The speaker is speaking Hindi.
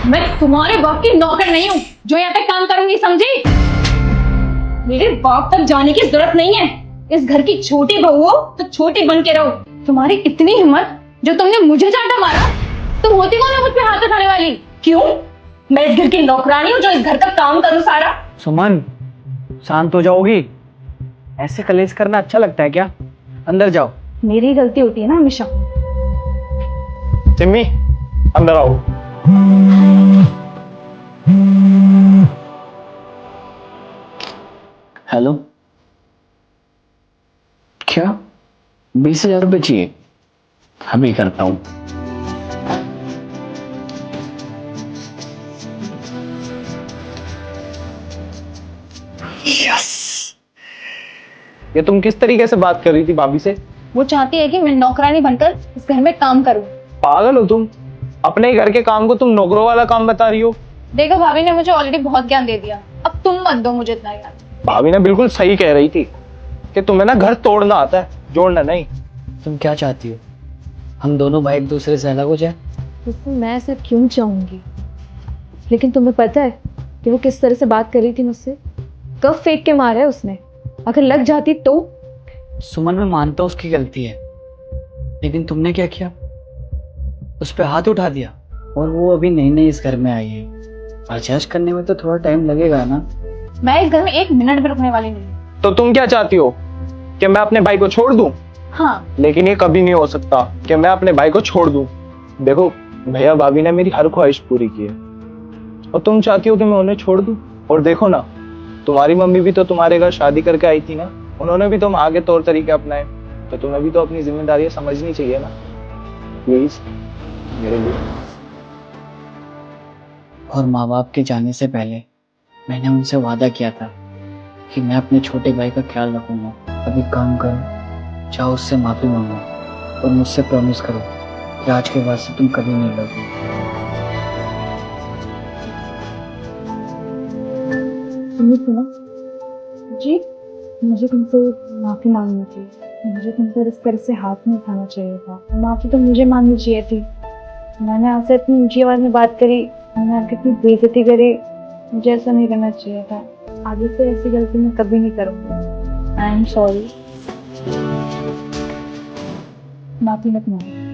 मैं तुम्हारे बाप की नौकर नहीं हूँ जो यहाँ पे काम करूंगी, समझी? मेरे बाप तक जाने की जरूरत नहीं है। इस घर की छोटी बहू हो तो छोटी बन के रहो। तुम्हारी इतनी हिम्मत जो तुमने मुझे चांटा मारा। तुम होती कौन है मुझ पे हाथ उठाने वाली? क्यों? मैं इस घर की नौकरानी हूँ जो इस घर का काम करूँ सारा। सुमन, शांत हो जाओगी? ऐसे कलेश करना अच्छा लगता है क्या? अंदर जाओ। मेरी गलती होती है ना हमेशा। सिम्मी, अंदर आओ। हेलो, क्या 20,000 रुपये चाहिए? अभी करता हूँ। ये तुम किस तरीके से बात कर रही थी भाभी से? वो चाहती है कि मैं नौकरानी बनकर इस घर में काम करूँ। पागल हो तुम? अपने ही घर के काम को तुम नौकरों वाला काम बता रही हो। देखो, भाभी ने मुझे ऑलरेडी बहुत ज्ञान दे दिया, अब तुम मत दो मुझे इतना ज्ञान। भाभी ने बिल्कुल सही कह रही थी कि तुम्हें ना घर तोड़ना आता है, जोड़ना नहीं। तुम क्या चाहती हो? हम दोनों भाई एक दूसरे से अलग हो जाए? तो मैं ऐसा क्यों चाहूंगी? लेकिन तुम्हें पता है कि वो किस तरह से बात कर रही थी मुझसे? कब फेंक के मारा है उसने। अगर लग जाती तो? सुमन, मैं मानता हूँ उसकी गलती है, लेकिन तुमने क्या किया? उस पर हाथ उठा दिया। और वो अभी नई नई इस घर में आई है, एडजस्ट करने में तो थोड़ा टाइम लगेगा ना। मैं इस घर में एक मिनट भी रुकने वाली नहीं। तो तुम क्या चाहती हो कि मैं अपने भाई को छोड़ दूं? हाँ। लेकिन ये कभी नहीं हो सकता कि मैं अपने भाई को छोड़ दूं। देखो, भैया भाभी ने मेरी हर ख्वाहिश पूरी की है और तुम चाहती हो कि मैं उन्हें छोड़ दूं। और देखो ना, तुम्हारी मम्मी भी तो तुम्हारे घर शादी करके आई थी ना, उन्होंने भी तुम आगे तौर तरीके अपनाए, तो तुम्हें भी तो अपनी जिम्मेदारियां समझनी चाहिए ना। प्लीज मेरे लिए। और माँ बाप के जाने से पहले मैंने उनसे वादा किया था कि मैं अपने छोटे भाई का ख्याल रखूंगा। अभी काम करो, चाहो उससे माफी मांगो और मुझसे प्रॉमिस करो कि आज के बाद से तुम कभी नहीं लड़ोगे। तुमने सुना जी? मुझे तुमसे माफी मांगनी चाहिए। मुझे तुमसे इस तरह से हाथ नहीं उठाना चाहिए था। माफी तो मुझे मांगनी चाहिए थी। मैंने आपसे इतनी ऊंची आवाज में बात करी, मैंने आपकी इतनी बेइज्जती करी। मुझे ऐसा नहीं करना चाहिए था। आगे से ऐसी गलती मैं कभी नहीं करूंगी। I am sorry. माफी मत मांगो।